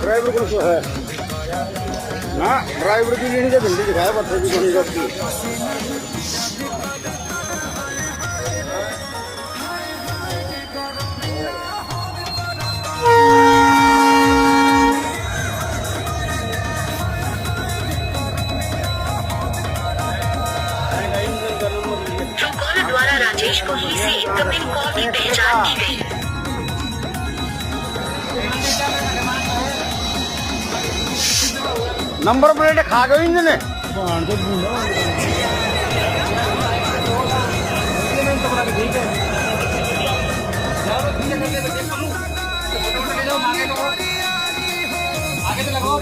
Driver को तो है ना, ड्राइवर की लेनी तो भिंडी दिखाया पत्थर की बनी रहती ट्रूकॉलर द्वारा राजेश को ही से इनकमिंग कॉल की पहचान की गई। नंबर प्लेट खा गई इनने आगे तो लगाओ